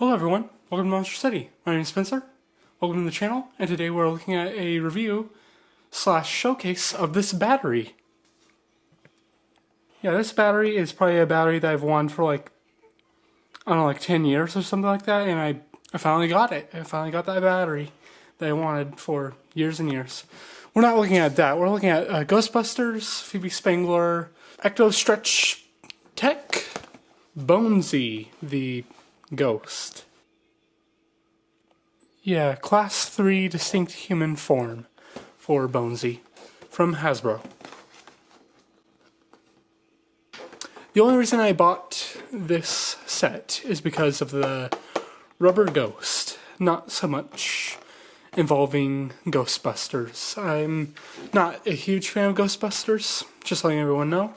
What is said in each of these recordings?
Hello everyone, welcome to Monster City. My name is Spencer, welcome to the channel, and today we're looking at a review slash showcase of this battery. Yeah, this battery is probably a battery that I've wanted for like 10 years or something like that, and I finally got it. I finally got that battery that I wanted for years and years. We're not looking at that, we're looking at Ghostbusters, Phoebe Spangler, Ecto Stretch Tech, Bonesy, the Ghost. Yeah, Class 3 Distinct Human Form for Bonesy from Hasbro. The only reason I bought this set is because of the rubber ghost, not so much involving Ghostbusters. I'm not a huge fan of Ghostbusters, just letting everyone know.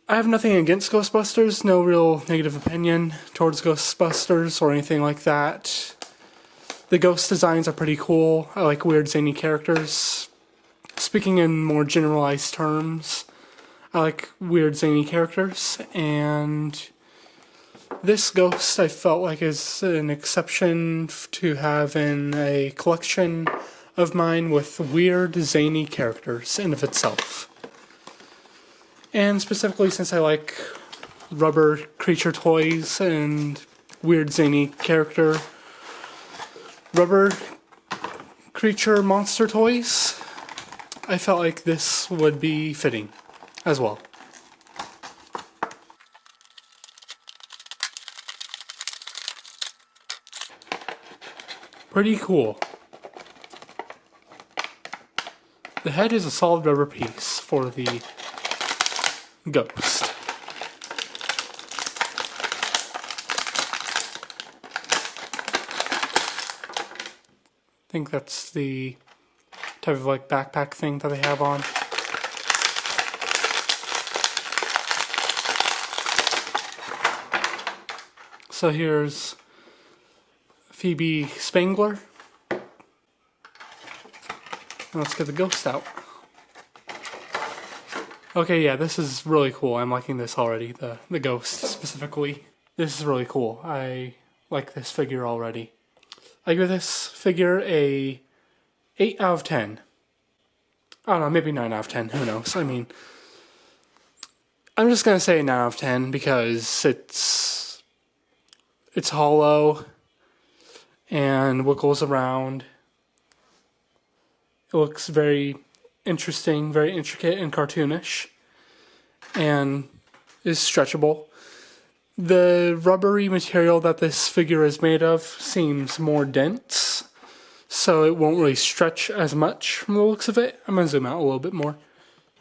I have nothing against Ghostbusters, no real negative opinion towards Ghostbusters or anything like that. The ghost designs are pretty cool. I like weird zany characters. Speaking in more generalized terms, I like weird zany characters, and this ghost I felt like is an exception to have in a collection of mine with weird zany characters in of itself. And specifically since I like rubber creature toys and weird zany character rubber creature monster toys, I felt like this would be fitting as well. Pretty cool. The head is a solid rubber piece for the ghost. I think that's the type of like backpack thing that they have on. So here's Phoebe Spangler. Let's get the ghost out. Okay, yeah, this is really cool. I'm liking this already, the ghost specifically. This is really cool. I like this figure already. I give this figure a 8 out of 10. I don't know, maybe 9 out of 10, who knows. I mean, I'm just gonna say 9 out of 10 because it's hollow and wiggles around. It looks very interesting, very intricate and cartoonish, and is stretchable. The rubbery material that this figure is made of seems more dense, so it won't really stretch as much from the looks of it. I'm going to zoom out a little bit more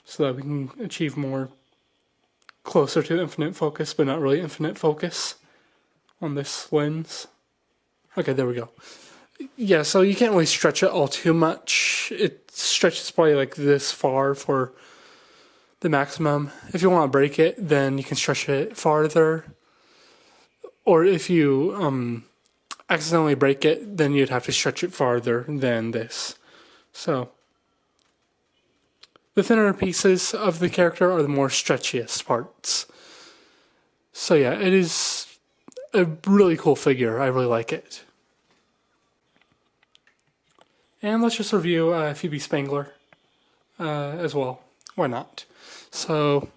so that we can achieve more closer to infinite focus, but not really infinite focus on this lens. Okay, there we go. Yeah, so you can't really stretch it all too much. It stretches probably like this far for the maximum. If you want to break it, then you can stretch it farther. Or if you accidentally break it, then you'd have to stretch it farther than this. So the thinner pieces of the character are the more stretchiest parts. So yeah, it is a really cool figure. I really like it. And let's just review Phoebe Spangler as well. Why not? So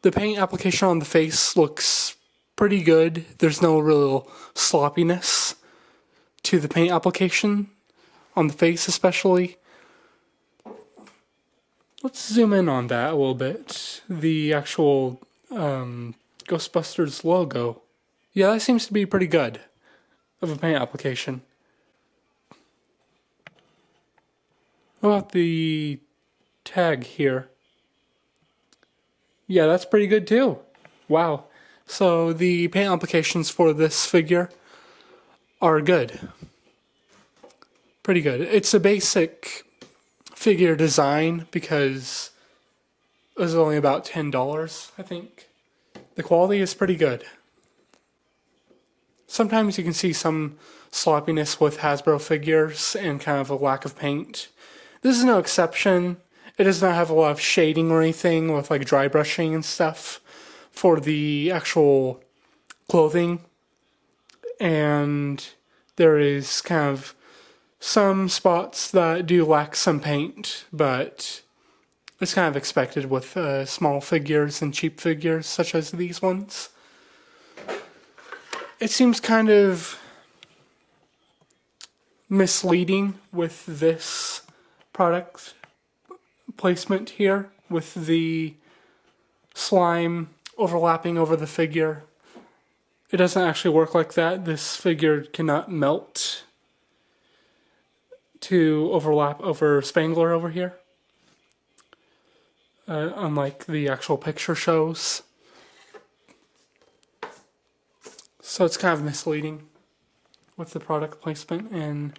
the paint application on the face looks pretty good. There's no real sloppiness to the paint application on the face especially. Let's zoom in on that a little bit. The actual Ghostbusters logo. Yeah, that seems to be pretty good of a paint application. What about the tag here? Yeah, that's pretty good too. Wow. So the paint applications for this figure are good. Pretty good. It's a basic figure design because it was only about $10, I think. The quality is pretty good. Sometimes you can see some sloppiness with Hasbro figures and kind of a lack of paint. This is no exception. It does not have a lot of shading or anything with like dry brushing and stuff for the actual clothing. and there is kind of some spots that do lack some paint, but it's kind of expected with small figures and cheap figures such as these ones. It seems kind of misleading with this product placement here, with the slime overlapping over the figure. It doesn't actually work like that. This figure cannot melt to overlap over Spangler over here, unlike the actual picture shows. So it's kind of misleading with the product placement in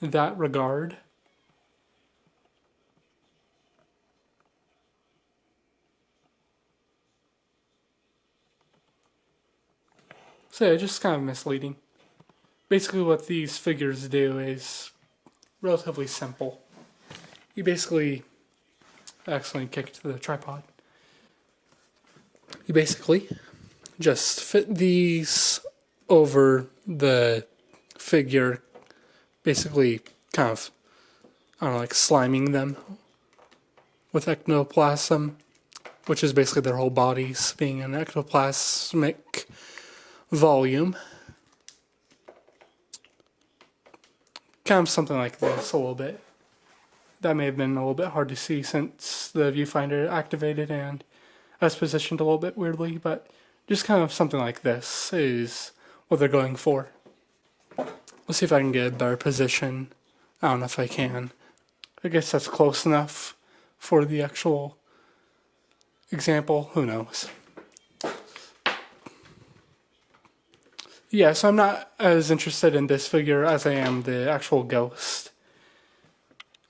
that regard. So yeah, just kind of misleading. Basically what these figures do is relatively simple. You basically accidentally kicked the tripod. You basically just fit these over the figure, basically kind of, I don't know, like sliming them with ectoplasm, which is basically their whole bodies being an ectoplasmic volume. Kind of something like this a little bit. That may have been a little bit hard to see since the viewfinder activated and I was positioned a little bit weirdly, but just kind of something like this is what they're going for. Let's see if I can get a better position. I don't know if I can. I guess that's close enough for the actual example. Who knows? Yeah, so I'm not as interested in this figure as I am the actual ghost.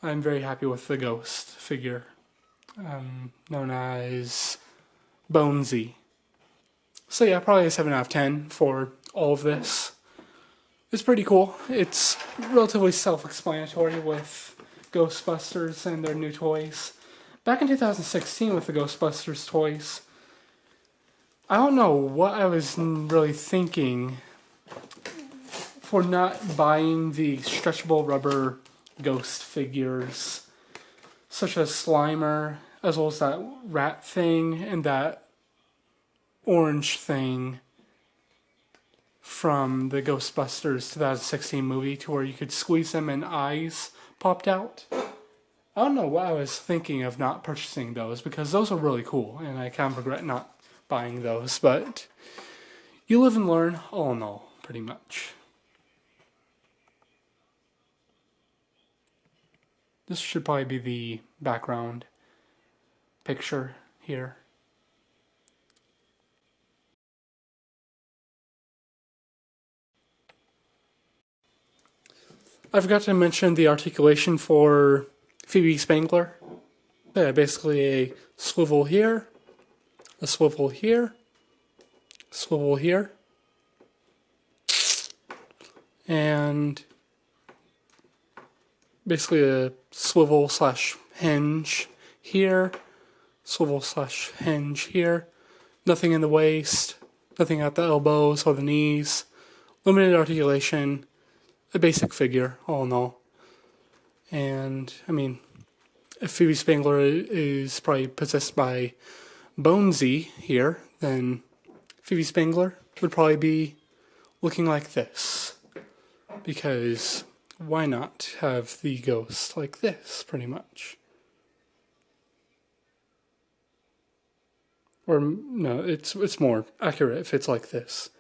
I'm very happy with the ghost figure, known as Bonesy. So yeah, probably a 7 out of 10 for all of this. It's pretty cool. It's relatively self-explanatory with Ghostbusters and their new toys. Back in 2016 with the Ghostbusters toys, I don't know what I was really thinking for not buying the stretchable rubber ghost figures, such as Slimer, as well as that rat thing and that orange thing from the Ghostbusters 2016 movie, to where you could squeeze them and eyes popped out. I don't know what I was thinking of not purchasing those, because those are really cool, and I kind of regret not buying those, but you live and learn, all in all, pretty much. This should probably be the background picture here. I forgot to mention the articulation for Phoebe Spangler. Yeah, basically a swivel here, a swivel here, swivel here, and basically a swivel slash hinge here, swivel slash hinge here. Nothing in the waist, nothing at the elbows or the knees. Limited articulation, a basic figure, all in all. And, I mean, if Phoebe Spangler is probably possessed by Bonesy here, then Phoebe Spangler would probably be looking like this. Because why not have the ghost like this, pretty much? Or, no, it's more accurate if it's like this.